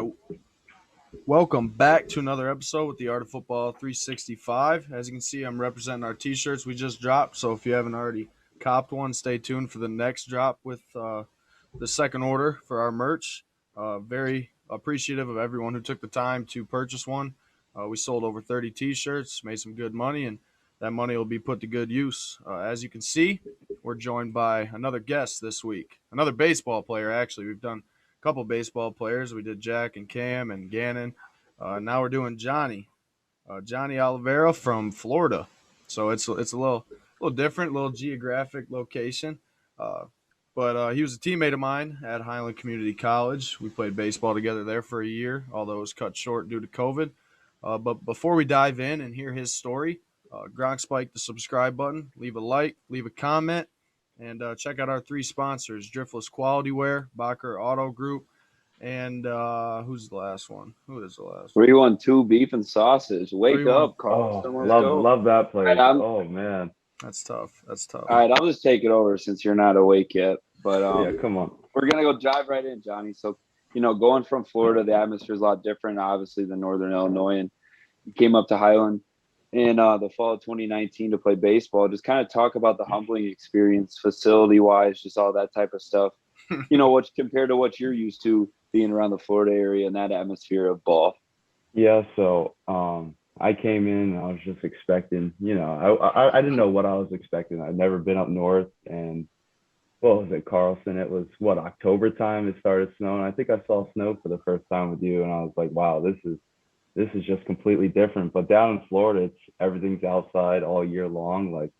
right. Welcome back to another episode with the Art of Football 365. As you can see, I'm representing our t-shirts we just dropped. So if you haven't already copped one, stay tuned for the next drop with the second order for our merch. Very appreciative of everyone who took the time to purchase one. We sold over 30 t-shirts, made some good money, and that money will be put to good use. As you can see, we're joined by another guest this week, another baseball player, actually. We've done couple baseball players. We did Jack and Cam and Gannon. Now we're doing Johnny, Johnny Oliveira from Florida. So it's a little different, little geographic location. But he was a teammate of mine at Highland Community College. We played baseball together there for a year, although it was cut short due to COVID. But before we dive in and hear his story, Gronk spike the subscribe button, leave a like, leave a comment, and check out our three sponsors: Driftless Quality Wear, Bacher Auto Group, and who's the last one? Who is the last one? 312 beef and sausage. Wake 3-1. up, Carlson. Oh, Let's go. love that place. All right, Oh man. That's tough. All right, I'll just take it over since you're not awake yet. But Yeah, come on. we're gonna go dive right in, Johnny. So, going from Florida, the atmosphere is a lot different, obviously, than Northern Illinois. And you came up to Highland in the fall of 2019 to play baseball. Just kind of talk about the humbling experience, facility-wise, just all that type of stuff. What's compared to what you're used to being around the Florida area and that atmosphere of ball. Yeah, so I came in, I was just expecting, I didn't know what I was expecting. I'd never been up north, and what was it, Carlson? It was October time it started snowing. I think I saw snow for the first time with you, and I was like, wow, this is just completely different. But down in Florida, everything's outside all year long. Like,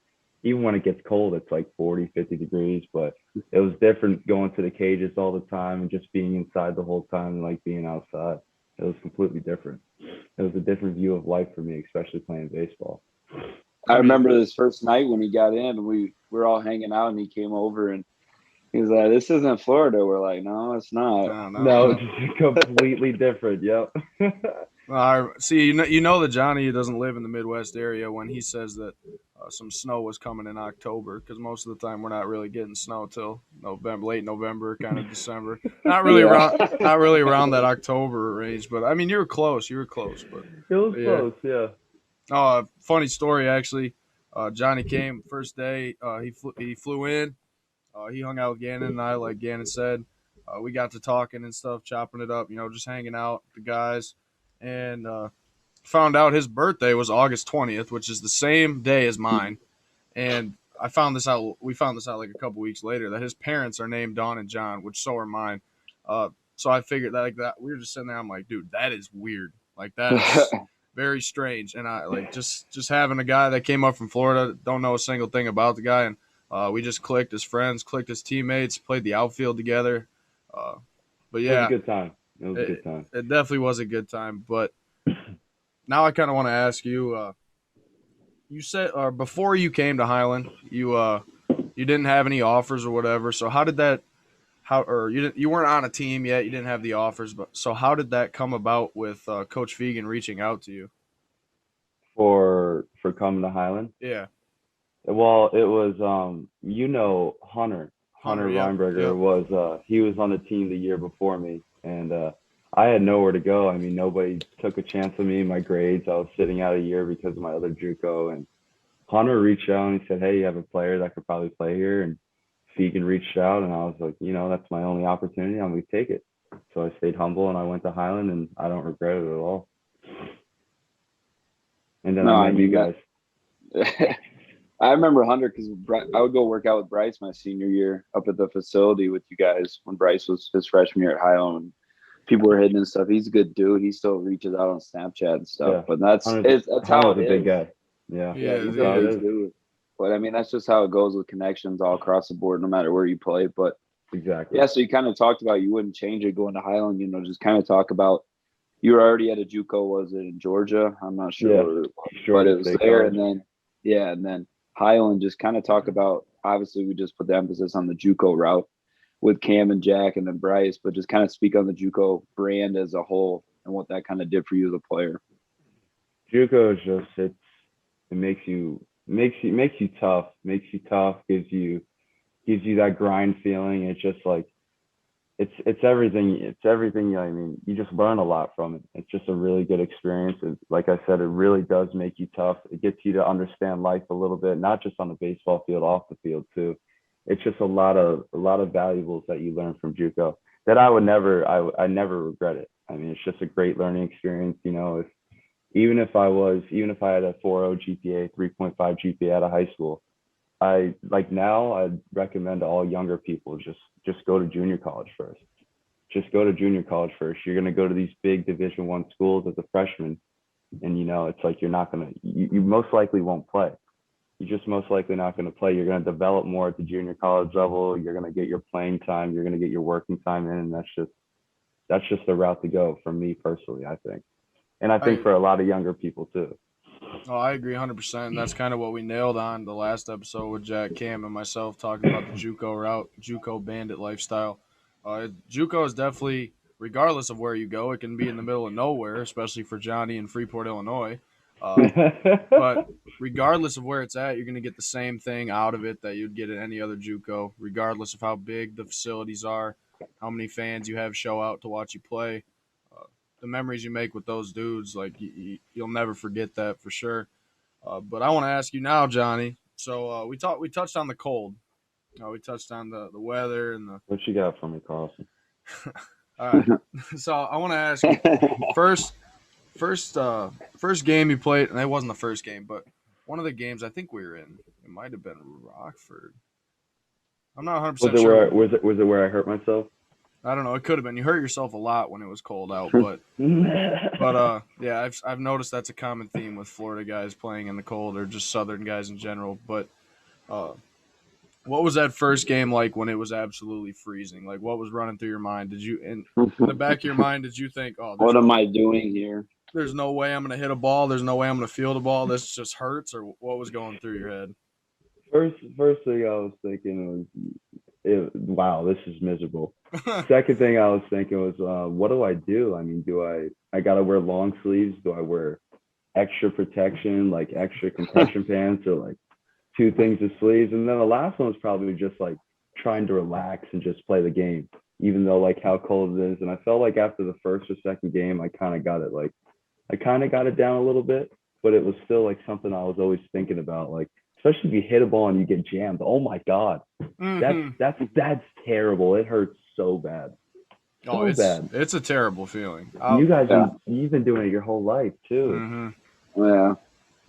even when it gets cold, it's like 40, 50 degrees. But it was different going to the cages all the time and just being inside the whole time and like being outside. It was completely different. It was a different view of life for me, especially playing baseball. I remember this first night when he got in, and we were all hanging out, and he came over and he was like, "This isn't Florida." We're like, "No, it's not." No, it's completely different. Yep. See, you know that Johnny doesn't live in the Midwest area when he says that some snow was coming in October, because most of the time we're not really getting snow till November, late November, kind of December. Not really around that October range. But I mean, you were close. But it was close. Yeah. Oh, funny story actually. Johnny came first day. He flew in. He hung out with Gannon and I, like Gannon said. We got to talking and stuff, chopping it up, just hanging out with the guys. And found out his birthday was August 20th, which is the same day as mine. And we found this out like a couple weeks later, that his parents are named Dawn and John, which so are mine. So I figured that we were just sitting there. I'm like, dude, that is weird. Like, that is very strange. And I like just having a guy that came up from Florida, don't know a single thing about the guy, and we just clicked as friends, clicked as teammates, played the outfield together. But yeah, it was a good time. It was a good time. It definitely was a good time. But now I kind of want to ask you. You said before you came to Highland, you didn't have any offers or whatever. So how did that? You weren't on a team yet. You didn't have the offers, but so how did that come about with Coach Fegan reaching out to you? For coming to Highland? Yeah. Well, it was Hunter yeah. Weinberger was he was on the team the year before me, and I had nowhere to go. I mean, nobody took a chance on me. My grades, I was sitting out a year because of my other JUCO, and Hunter reached out and he said, "Hey, you have a player that could probably play here." And Fegan reached out, and I was like, that's my only opportunity. I'm gonna take it. So I stayed humble and I went to Highland, and I don't regret it at all. And then I met you guys. I remember Hunter because I would go work out with Bryce my senior year up at the facility with you guys when Bryce was his freshman year at Highland. People were hitting and stuff. He's a good dude. He still reaches out on Snapchat and stuff. Yeah. But that's how it is. A big guy. Yeah. He's a big dude. But I mean, that's just how it goes with connections all across the board, no matter where you play. But exactly. Yeah, so you kind of talked about you wouldn't change it going to Highland. Just kind of talk about you were already at a JUCO. Was it in Georgia? I'm not sure. Yeah. But it was there, and then Highland. Just kind of talk about. Obviously, we just put the emphasis on the JUCO route with Cam and Jack, and then Bryce. But just kind of speak on the JUCO brand as a whole and what that kind of did for you as a player. JUCO is just it makes you tough. Gives you that grind feeling. It's just like it's everything. It's everything. I mean, you just learn a lot from it. It's just a really good experience. Like I said, it really does make you tough. It gets you to understand life a little bit, not just on the baseball field, off the field too. It's just a lot of valuables that you learn from JUCO that I never regret it. I mean, it's just a great learning experience. If even if I had a 4.0 GPA, 3.5 GPA out of high school, I'd recommend to all younger people just go to junior college first. Just go to junior college first. You're gonna go to these big Division I schools as a freshman, and it's like you most likely won't play. You're just most likely not gonna play. You're gonna develop more at the junior college level. You're gonna get your playing time. You're gonna get your working time in, and that's just the route to go for me personally, I think, and I think for a lot of younger people too. Oh, I agree 100%. And that's kind of what we nailed on the last episode with Jack, Cam, and myself talking about the JUCO route, JUCO bandit lifestyle. JUCO is definitely, regardless of where you go, it can be in the middle of nowhere, especially for Johnny in Freeport, Illinois. But regardless of where it's at, you're going to get the same thing out of it that you'd get at any other JUCO, regardless of how big the facilities are, how many fans you have show out to watch you play. The memories you make with those dudes, like you'll never forget that for sure. But I want to ask you now, Johnny. So we touched on the cold. We touched on the weather and the. What you got for me, Carlson? All right. So I want to ask you first game you played, and it wasn't the first game, but one of the games I think we were in. It might have been Rockford. I'm not 100% sure. Was it where I hurt myself? I don't know. It could have been. You hurt yourself a lot when it was cold out, but yeah, I've noticed that's a common theme with Florida guys playing in the cold, or just Southern guys in general. But what was that first game like when it was absolutely freezing? Like, what was running through your mind? Did you in the back of your mind did you think, oh, what am I doing here? There's no way I'm going to hit a ball. There's no way I'm going to field a ball. This just hurts, or what was going through your head? First thing I was thinking was, wow, this is miserable. Second thing I was thinking was, what do I do? I mean, I got to wear long sleeves? Do I wear extra protection, like extra compression pants, or like two things of sleeves? And then the last one was probably just like trying to relax and just play the game, even though like how cold it is. And I felt like after the first or second game, I kind of got it down a little bit, but it was still like something I was always thinking about, like, especially if you hit a ball and you get jammed. Oh my God. That's terrible. It hurts so bad. Bad. It's a terrible feeling. You guys, you've been doing it your whole life too. Mm-hmm. Yeah.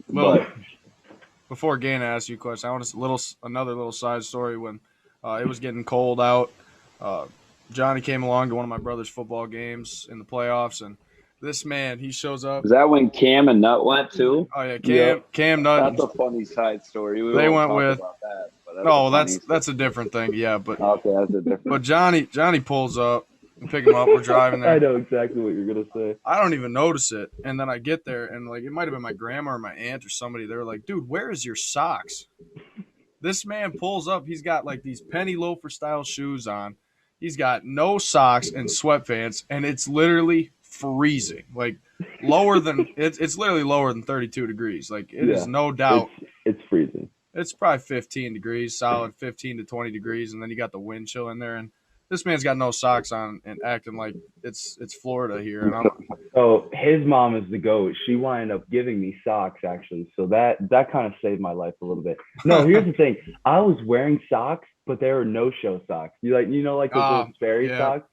Well, before Gannon asks you a question, I want another little side story. When it was getting cold out, Johnny came along to one of my brother's football games in the playoffs, and this man, he shows up. Is that when Cam and Nut went too? Oh yeah, Cam Nut. That's a funny side story. They went with. That, that's a different thing. Yeah, but okay, that's a different. But Johnny pulls up and pick him up. We're driving there. I know exactly what you're gonna say. I don't even notice it, and then I get there, and like it might have been my grandma or my aunt or somebody. They were like, "Dude, where is your socks?" This man pulls up. He's got like these penny loafer style shoes on. He's got no socks and sweatpants, and it's literally freezing. Like lower than it's literally lower than 32 degrees. Like it is no doubt. It's freezing. It's probably 15 degrees, solid 15 to 20 degrees, and then you got the wind chill in there. And this man's got no socks on and acting like it's Florida here. And so his mom is the goat. She wound up giving me socks actually, so that kind of saved my life a little bit. No, here's the thing: I was wearing socks, but they were no-show socks. Like those Sperry socks.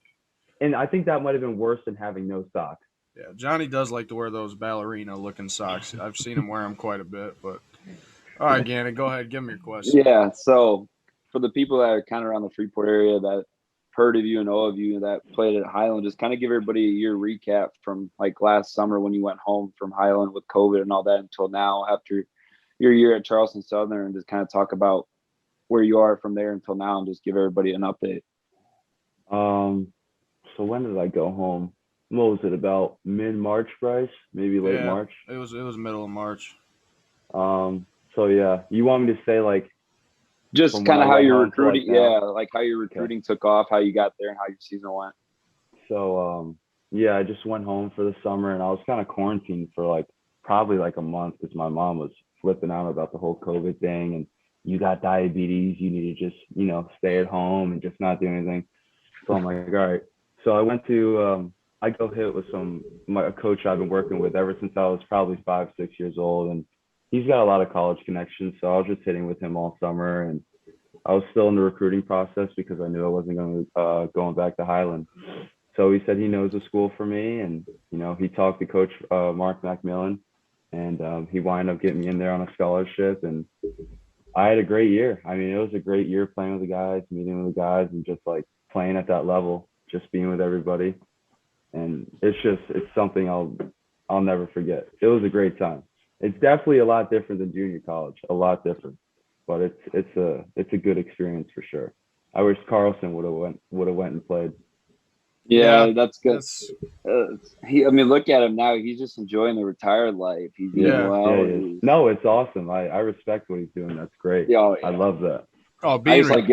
And I think that might have been worse than having no socks. Yeah, Johnny does like to wear those ballerina-looking socks. I've seen him wear them quite a bit. But all right, Gannon, go ahead, give me your question. Yeah, so for the people that are kind of around the Freeport area that heard of you and know of you that played at Highland, just kind of give everybody your recap from like last summer when you went home from Highland with COVID and all that until now after your year at Charleston Southern, and just kind of talk about where you are from there until now and just give everybody an update. So when did I go home? What was it, about mid-March, Bryce? Maybe late March? It was middle of March. So yeah, you want me to say like just kind of how your recruiting, like how your recruiting took off, how you got there, and how your season went. So I just went home for the summer, and I was kind of quarantined for like probably like a month because my mom was flipping out about the whole COVID thing, and you got diabetes, you need to just stay at home and just not do anything. So I'm like, all right. So I went to I go hit with a coach I've been working with ever since I was probably 5, 6 years old, and he's got a lot of college connections. So I was just hitting with him all summer, and I was still in the recruiting process because I knew I wasn't going back to Highland. So he said he knows the school for me, and he talked to Coach Mark McMillan, and he wound up getting me in there on a scholarship, and I had a great year. I mean, it was a great year playing with the guys, meeting with the guys, and just like playing at that level, just being with everybody. And it's something I'll never forget. It was a great time. It's definitely a lot different than junior college, a lot different, but it's a good experience for sure. I wish Carlson would have went and played. Yeah, that's good. I mean, look at him now. He's just enjoying the retired life. He's doing well. No, it's awesome. I respect what he's doing. That's great. Yeah, I love that. Oh, I love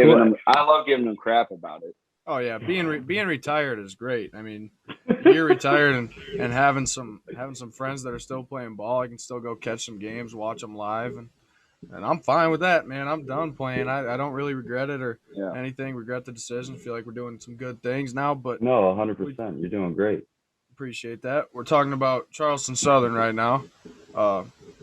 giving him crap about it. Oh yeah, being retired is great. I mean, you're retired and having some friends that are still playing ball. I can still go catch some games, watch them live, and I'm fine with that, man. I'm done playing. I don't really regret it or anything. Regret the decision. Feel like we're doing some good things now. But no, 100%. You're doing great. Appreciate that. We're talking about Charleston Southern right now,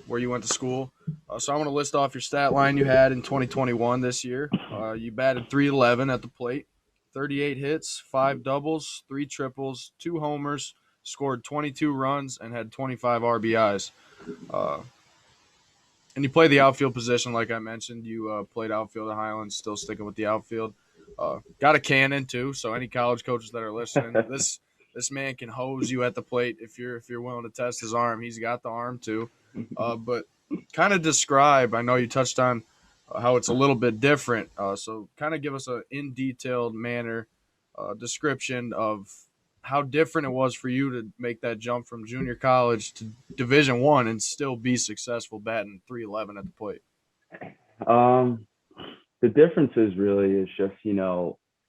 where you went to school. So I want to list off your stat line you had in 2021 this year. You batted .311 at the plate, 38 hits, 5 doubles, 3 triples, 2 homers, scored 22 runs, and had 25 RBIs. And you play the outfield position, like I mentioned. You played outfield at Highlands, still sticking with the outfield. Got a cannon too, so any college coaches that are listening, this man can hose you at the plate if you're willing to test his arm. He's got the arm too. But kind of describe. I know you touched on how it's a little bit different. So kind of give us a in detailed manner description of how different it was for you to make that jump from junior college to Division I and still be successful batting .311 at the plate. The difference is just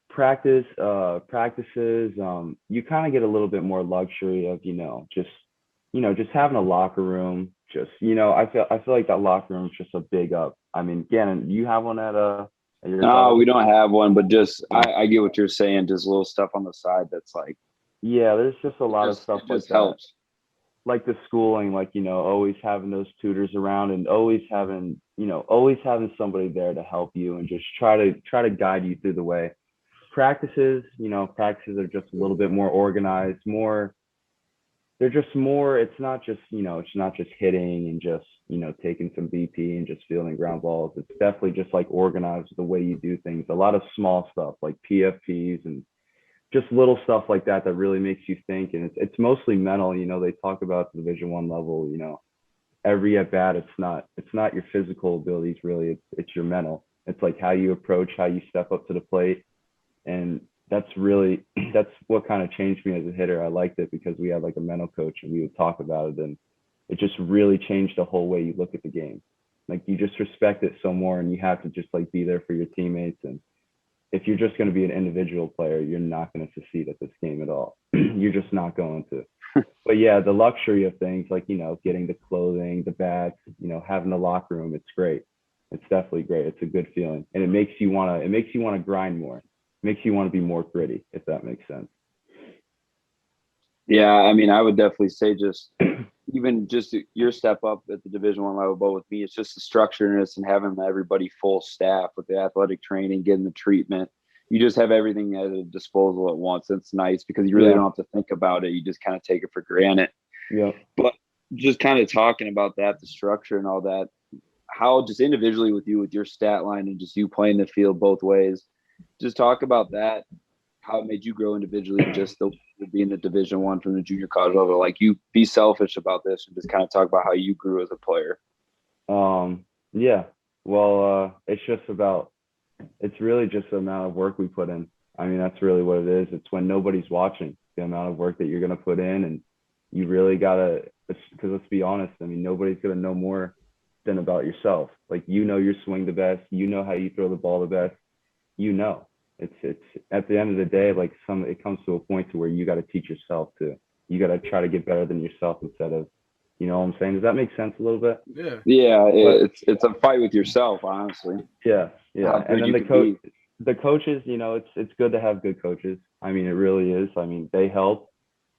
practices. You kind of get a little bit more luxury of just having a locker room. I feel like that locker room is just a big up. I mean, Gannon, do you have one at your No, we don't have one, but just I get what you're saying. Just little stuff on the side that's like. Yeah, there's just a lot of stuff like that. Helps. Like the schooling, always having those tutors around and always having somebody there to help you and just try to guide you through the way. Practices are just a little bit more organized, they're just more, it's not just hitting and just, taking some BP and just fielding ground balls. It's definitely just like organized the way you do things. A lot of small stuff like PFPs and just little stuff like that really makes you think. And it's mostly mental. They talk about the Division I level, every at bat, it's not your physical abilities really, it's your mental. It's like how you approach, how you step up to the plate. And that's what kind of changed me as a hitter. I liked it because we had like a mental coach and we would talk about it, and it just really changed the whole way you look at the game. Like you just respect it so more, and you have to just like be there for your teammates. And if you're just going to be an individual player, you're not going to succeed at this game at all. You're just not going to. But yeah, the luxury of things like, getting the clothing, the bats, having the locker room, it's great. It's definitely great. It's a good feeling. And it makes you want to grind more. It makes you want to be more gritty, if that makes sense. Yeah, I mean, I would definitely say even your step up at the Division I level, but with me, it's just the structuredness and having everybody full staff with the athletic training, getting the treatment. You just have everything at a disposal at once. It's nice because you really don't have to think about it. You just kind of take it for granted. Yeah. But just kind of talking about that, the structure and all that, how just individually with your stat line and just you playing the field both ways, just talk about that, how it made you grow individually, just being a Division I from the junior college level. Like, you be selfish about this and just kind of talk about how you grew as a player. Yeah. Well, it's really just the amount of work we put in. I mean, that's really what it is. It's when nobody's watching, the amount of work that you're going to put in, and you really got to, because let's be honest, I mean, nobody's going to know more than about yourself. Like, your swing the best, how you throw the ball the best, it's at the end of the day, like it comes to a point to where you got to teach yourself to, you got to try to get better than yourself instead of, what I'm saying? Does that make sense a little bit? Yeah. Yeah. It's a fight with yourself, honestly. Yeah. And then the coaches, it's good to have good coaches. I mean, it really is. I mean, they help.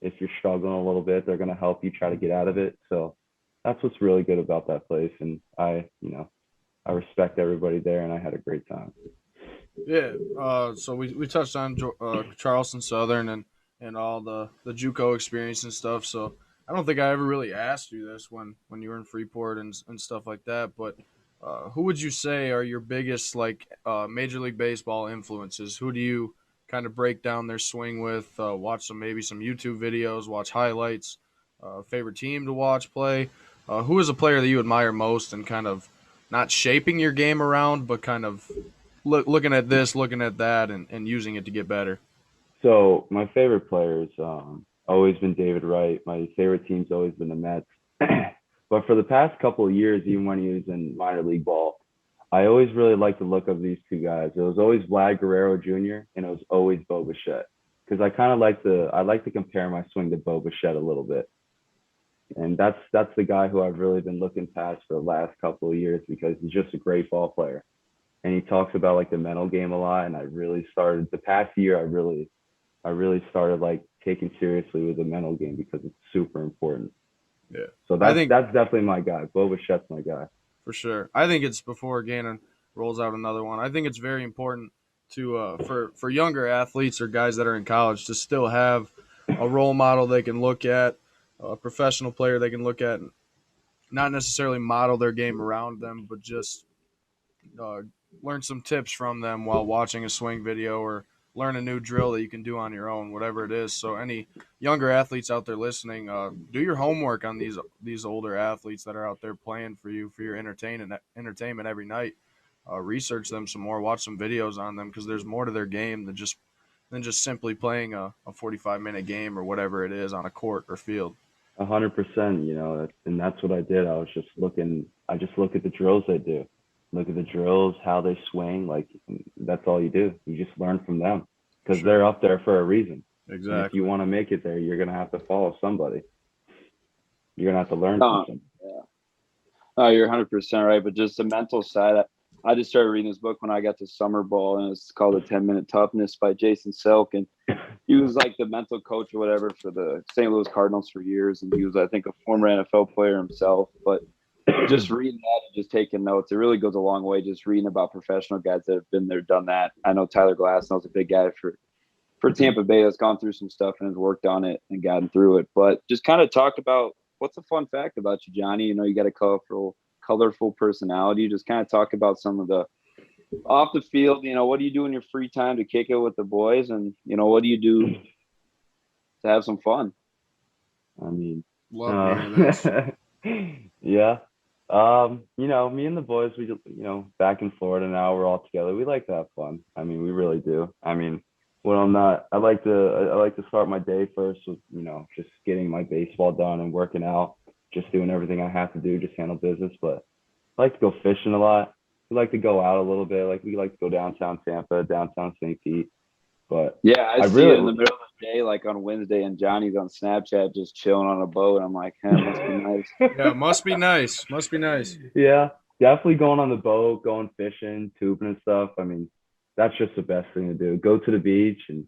If you're struggling a little bit, they're going to help you try to get out of it. So that's what's really good about that place. And I respect everybody there, and I had a great time. Yeah. So we touched on Charleston Southern and all the JUCO experience and stuff. So I don't think I ever really asked you this when you were in Freeport and stuff like that. But who would you say are your biggest Major League Baseball influences? Who do you kind of break down their swing with? Watch maybe some YouTube videos, watch highlights. Favorite team to watch play. Who is a player that you admire most and kind of not shaping your game around, but kind of looking at this, looking at that, and using it to get better? So my favorite players always been David Wright. My favorite team's always been the Mets. But for the past couple of years, even when he was in minor league ball, I always really liked the look of these two guys. It was always Vlad Guerrero Jr. and it was always Bo Bichette. Because I kind of like to compare my swing to Bo Bichette a little bit. And that's the guy who I've really been looking past for the last couple of years because he's just a great ball player. And he talks about like the mental game a lot. And I really started the past year. I really started like taking seriously with the mental game because it's super important. Yeah. So that's definitely my guy. Bo Bichette's my guy. For sure. I think it's before Gannon rolls out another one. I think it's very important to for younger athletes or guys that are in college to still have a role model they can look at, a professional player they can look at, and not necessarily model their game around them, but just uh, learn some tips from them while watching a swing video or learn a new drill that you can do on your own, whatever it is. So any younger athletes out there listening, do your homework on these older athletes that are out there playing for you for your entertainment every night. Research them some more, watch some videos on them because there's more to their game than just simply playing a 45-minute game or whatever it is on a court or field. 100%. And that's what I did. I just look at the drills they do. Look at the drills, how they swing. Like that's all you do. You just learn from them because Sure. They're up there for a reason. Exactly. And if you want to make it there, you're gonna have to follow somebody. You're gonna have to learn from them. Yeah. No, you're 100% right. But just the mental side, I just started reading this book when I got to summer ball, and it's called The 10-Minute Toughness by Jason Selk. And he was like the mental coach or whatever for the St. Louis Cardinals for years. And he was, I think, a former NFL player himself. But just reading that and just taking notes, it really goes a long way. Just reading about professional guys that have been there, done that. I know Tyler Glasnow's a big guy for Tampa Bay that's gone through some stuff and has worked on it and gotten through it. But just kind of talk about what's a fun fact about you, Johnny. You got a colorful personality. Just kind of talk about some of the off the field. What do you do in your free time to kick it with the boys, and what do you do to have some fun? I mean, love hearing this. Yeah. Me and the boys, we just, back in Florida now, we're all together. We like to have fun. I mean, we really do. I mean, when I'm not, I like to start my day first with, just getting my baseball done and working out, just doing everything I have to do, just handle business. But I like to go fishing a lot. We like to go out a little bit. Like we like to go downtown Tampa, downtown St. Pete. But yeah, I see it in the middle of the day, like on Wednesday, and Johnny's on Snapchat just chilling on a boat. I'm like, must be nice. Yeah, must be nice. Must be nice. Yeah, definitely going on the boat, going fishing, tubing and stuff. I mean, that's just the best thing to do. Go to the beach and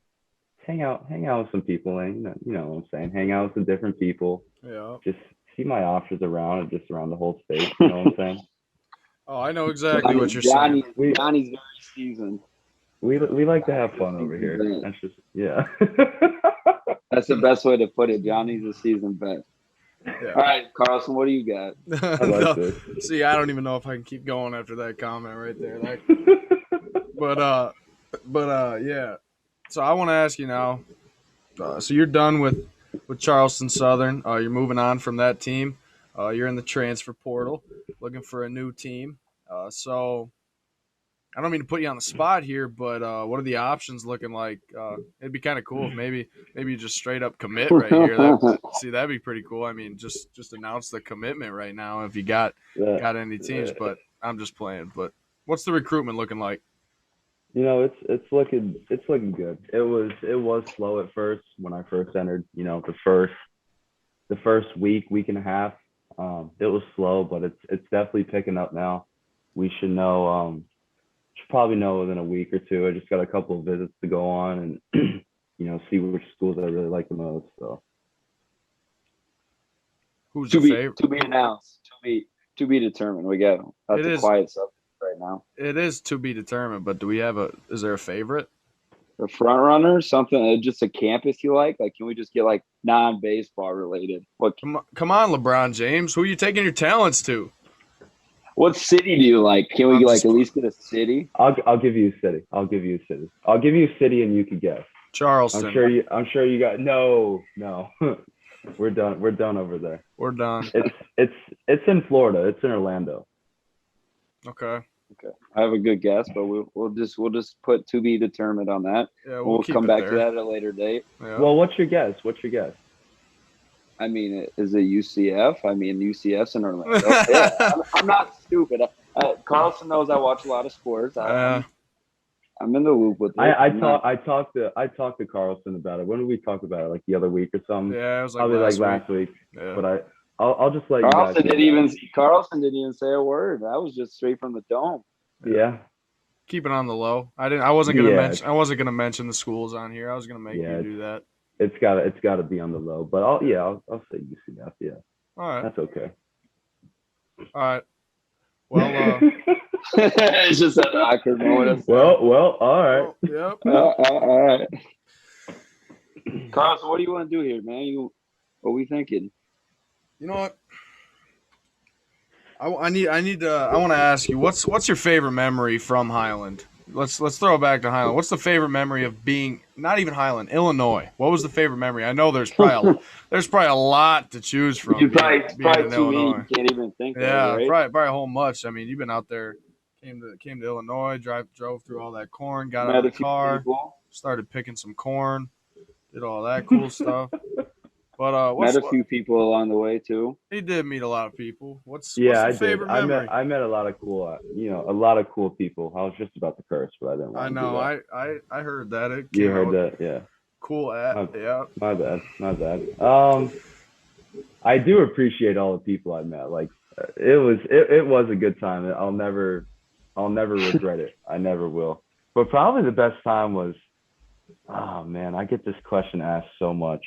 hang out with some people, and you know what I'm saying. Hang out with some different people. Yeah. Just see my options around and just around the whole state. You know what I'm saying? Oh, I know exactly what you're saying. Johnny's very seasoned. We like to have fun over here. That's just That's the best way to put it. Johnny's a seasoned vet. Yeah. All right, Carlson, what do you got? I like this. See, I don't even know if I can keep going after that comment right there. Yeah. So I want to ask you now. So you're done with Charleston Southern. You're moving on from that team. You're in the transfer portal, looking for a new team. So I don't mean to put you on the spot here, but what are the options looking like? It'd be kind of cool if maybe you just straight up commit right here. That'd be pretty cool. I mean, just announce the commitment right now if you got any teams. But I'm just playing. But what's the recruitment looking like? It's looking good. It was slow at first when I first entered. The first week and a half, it was slow, but it's definitely picking up now. We should know Should probably know within a week or two. I just got a couple of visits to go on and see which schools I really like the most. So Who's your favorite? To be announced. To be determined. We got that's a quiet subject right now. It is to be determined, but do we have is there a favorite? A front runner, something just a campus you like? Like, can we just get like non-baseball related? What? Come on, LeBron James. Who are you taking your talents to? What city do you like? Can we at least get a city? I'll give you a city. I'll give you a city, and you can guess. Charleston. I'm sure you got no. We're done. We're done over there. We're done. It's in Florida. It's in Orlando. Okay. I have a good guess, but we'll just put to be determined on that. Yeah, we'll come back to that at a later date. Yeah. Well, what's your guess? I mean, is it UCF? I mean, UCF's in Orlando. Yeah, I'm not stupid. Carlson knows I watch a lot of sports. I'm in the loop with it. I talked to Carlson about it. When did we talk about it? Like the other week or something? Yeah, it was probably last week. Yeah. But I'll just let Carlson you guys. Carlson didn't even say a word. That was just straight from the dome. Yeah. Keep it on the low. I wasn't gonna mention the schools on here. I was gonna make you do that. It's gotta be on the low. But I'll say UCF. Yeah. All right. That's okay. All right. Well, it's just an awkward moment. Well, all right. Yep. All right. Carlson, what do you want to do here, man? What are we thinking? You know what? I want to ask you what's your favorite memory from Highland? Let's throw it back to Highland. What's the favorite memory of being not even Highland, Illinois? What was the favorite memory? I know there's probably a lot to choose from. You probably in too many. Illinois. You can't even think. Yeah, of it, right? probably a whole much. I mean, you've been out there, came to Illinois, drove through all that corn, got out of the car, started picking some corn, did all that cool stuff. But met a few people along the way too. He did meet a lot of people. What's your favorite memory? I met a lot of cool people. I was just about to curse, but I didn't want to do that. I heard that. You heard that, yeah. Cool yeah. My bad. I do appreciate all the people I met. Like it was a good time. I'll never regret it. I never will. But probably the best time was, oh man, I get this question asked so much.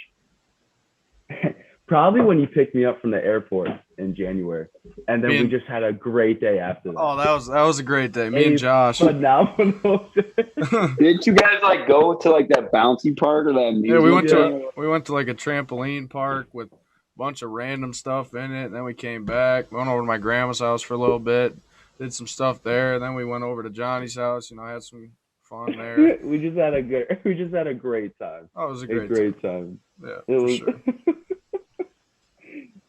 Probably when you picked me up from the airport in January, and then we just had a great day after that. Oh, that was a great day. Me and Josh. Phenomenal day. Didn't you guys go to that bouncy park or that music? Yeah, we went to a trampoline park with a bunch of random stuff in it. And then we came back, went over to my grandma's house for a little bit, did some stuff there. And then we went over to Johnny's house. Had some fun there. we just had a great time. Oh, it was a great time. Yeah, it was. Sure.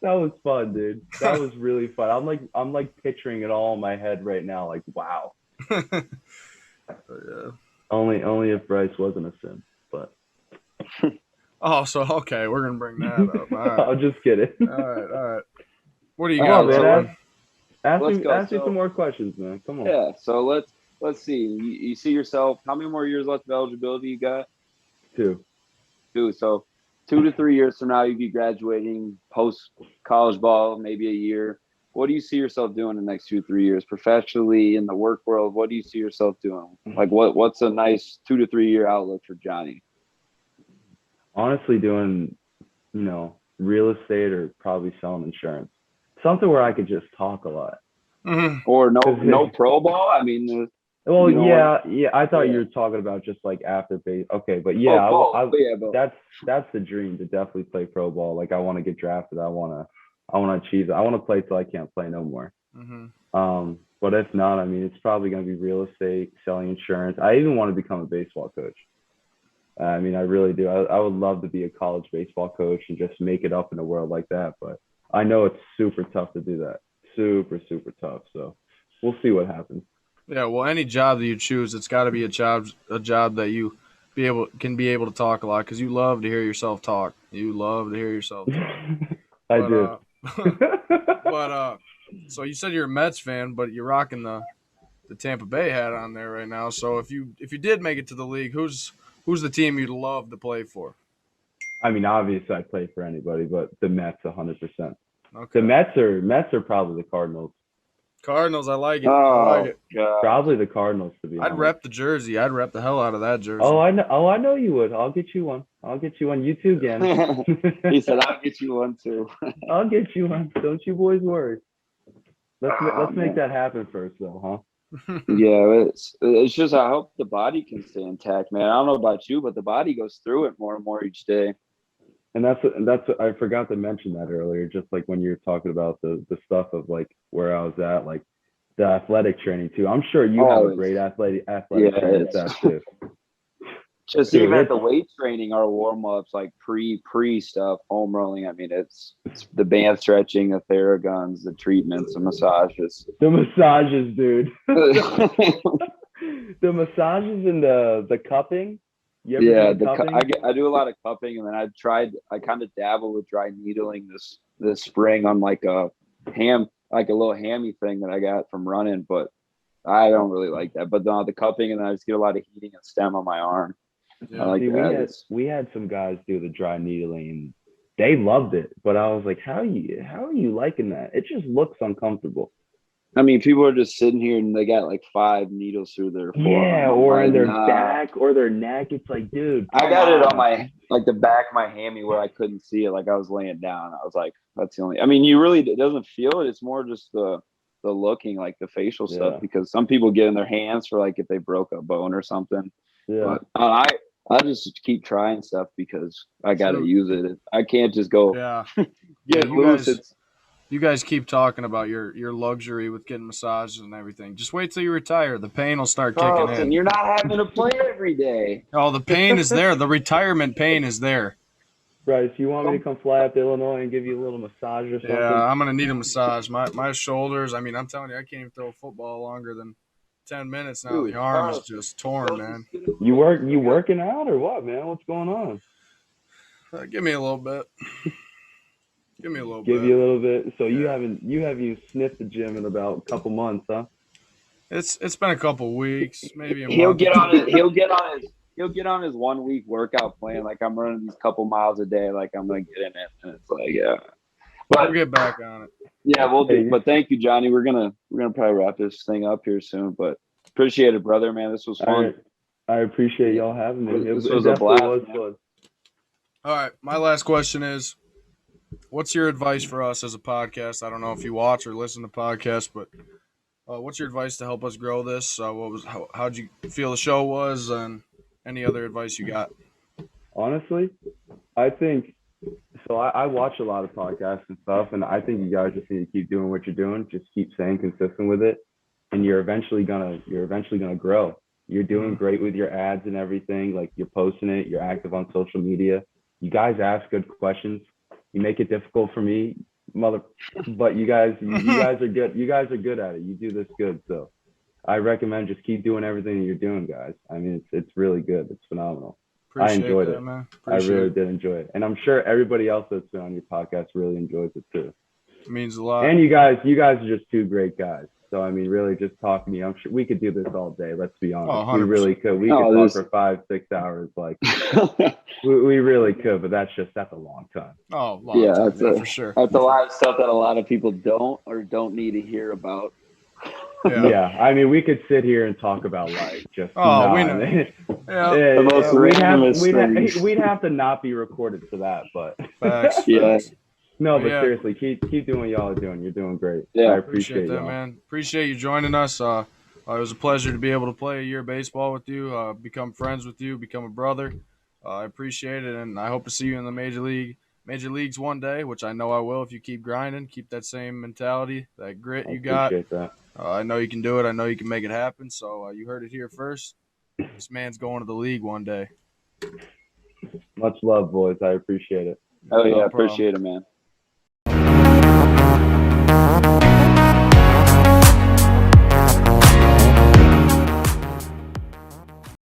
That was fun, dude. That was really fun. I'm picturing it all in my head right now. Like, wow. Yeah. Only if Bryce wasn't a sim, but. Oh, so okay, we're gonna bring that up. All right. I'm just kidding. All right. What do you got, man? Ask me some more questions, man. Come on. Yeah. So let's see. You see yourself. How many more years left of eligibility you got? 2. So 2 to 3 years from now, you'd be graduating post college ball, maybe a year. What do you see yourself doing in the next 2 to 3 years professionally in the work world? What do you see yourself doing? Like what's a nice 2 to 3 year outlook for Johnny? Honestly, doing, real estate or probably selling insurance. Something where I could just talk a lot. Mm-hmm. Or no pro ball. I mean, well, yeah. I thought you were talking about just after base. Okay, but yeah, that's the dream to definitely play pro ball. Like I want to get drafted. I want to achieve it. I want to play till I can't play no more. Mm-hmm. But if not, I mean, it's probably going to be real estate, selling insurance. I even want to become a baseball coach. I mean, I really do. I would love to be a college baseball coach and just make it up in a world like that. But I know it's super tough to do that. Super, super tough. So we'll see what happens. Yeah, well, any job that you choose, it's got to be a job that you can be able to talk a lot because you love to hear yourself talk. You love to hear yourself talk. I do. But so you said you're a Mets fan, but you're rocking the Tampa Bay hat on there right now. So if you did make it to the league, who's the team you'd love to play for? I mean, obviously, I'd play for anybody, but the Mets, 100%. Okay. The Mets are probably the Cardinals. Cardinals, I like it. Oh, I like it. God. Probably the Cardinals, to be honest. I'd rep the jersey. I'd rep the hell out of that jersey. Oh, I know. Oh, I know you would. I'll get you one. You too, Gannon. He said, "I'll get you one too." I'll get you one. Don't you boys worry. Let's make that happen first, though, huh? Yeah, it's just I hope the body can stay intact, man. I don't know about you, but the body goes through it more and more each day. And that's I forgot to mention that earlier. Just like when you were talking about the stuff of like where I was at, like the athletic training too. I'm sure you have a great athletic training staff too. Just dude, even at the weight training, our warm ups, like pre stuff, home rolling. I mean, it's the band stretching, the Theraguns, the treatments, the massages. The massages, dude. The massages and the cupping. Yeah, I do a lot of cupping, and then I kind of dabble with dry needling this spring on like a little hammy thing that I got from running, but I don't really like that. But the cupping, and then I just get a lot of heating and stem on my arm. Yeah. I like that. We had some guys do the dry needling, and they loved it. But I was like, how are you liking that? It just looks uncomfortable. I mean, people are just sitting here and they got like 5 needles through their forearm. Yeah, or in their back or their neck. It's like, dude. I got it on my the back of my hammy where I couldn't see it. Like I was laying down. I was like, that's the only. I mean, it doesn't feel it. It's more just the looking, like the facial stuff, because some people get in their hands for like if they broke a bone or something. Yeah. But I just keep trying stuff because I got to use it. I can't just go. Yeah. Get loose. You guys keep talking about your luxury with getting massages and everything. Just wait till you retire. The pain will start kicking in. You're not having to play every day. Oh, the pain is there. The retirement pain is there. Bryce, you want me to come fly up to Illinois and give you a little massage or something? Yeah, I'm going to need a massage. My shoulders, I mean, I'm telling you, I can't even throw a football longer than 10 minutes now. Dude, the arm is just torn, man. You working out or what, man? What's going on? Give me a little bit. Give you a little bit. So you haven't sniffed the gym in about a couple months, huh? It's been a couple weeks, maybe a He'll month. He'll get on his 1 week workout plan. Like I'm running these couple miles a day. Like I'm gonna get in it, and it's like But we'll get back on it. Yeah, we'll do. But thank you, Johnny. We're gonna probably wrap this thing up here soon. But appreciate it, brother. Man, this was fun. I appreciate y'all having me. This was a blast. Fun. All right, my last question is, what's your advice for us as a podcast? I don't know if you watch or listen to podcasts, but what's your advice to help us grow this? How'd you feel the show was, and any other advice you got? Honestly, I think so. I watch a lot of podcasts and stuff, and I think you guys just need to keep doing what you're doing. Just keep staying consistent with it, and you're eventually gonna grow. You're doing great with your ads and everything. Like you're posting it. You're active on social media. You guys ask good questions. You make it difficult for me, but you guys are good. You guys are good at it. You do this good. So I recommend just keep doing everything that you're doing, guys. I mean, it's really good. It's phenomenal. I enjoyed it. Man. I really did enjoy it. And I'm sure everybody else that's been on your podcast really enjoys it too. It means a lot. And you guys are just two great guys. So, I mean, really just talk to me. I'm sure we could do this all day. Let's be honest. We really could. We could talk for 5-6 hours. Like we really could, but that's a long time. Oh, long time, for sure. That's a lot of stuff that a lot of people don't need to hear about. Yeah. I mean, we could sit here and talk about life. Just we know. We'd have to not be recorded for that, but facts. No, but seriously, keep doing what y'all are doing. You're doing great. Yeah, I appreciate that, y'all. Man. Appreciate you joining us. It was a pleasure to be able to play a year of baseball with you, become friends with you, become a brother. I appreciate it, and I hope to see you in the major leagues one day, which I know I will if you keep grinding, keep that same mentality, that grit you got. Appreciate that. I know you can do it. I know you can make it happen. So you heard it here first. This man's going to the league one day. Much love, boys. I appreciate it. Oh, yeah. Appreciate it, man.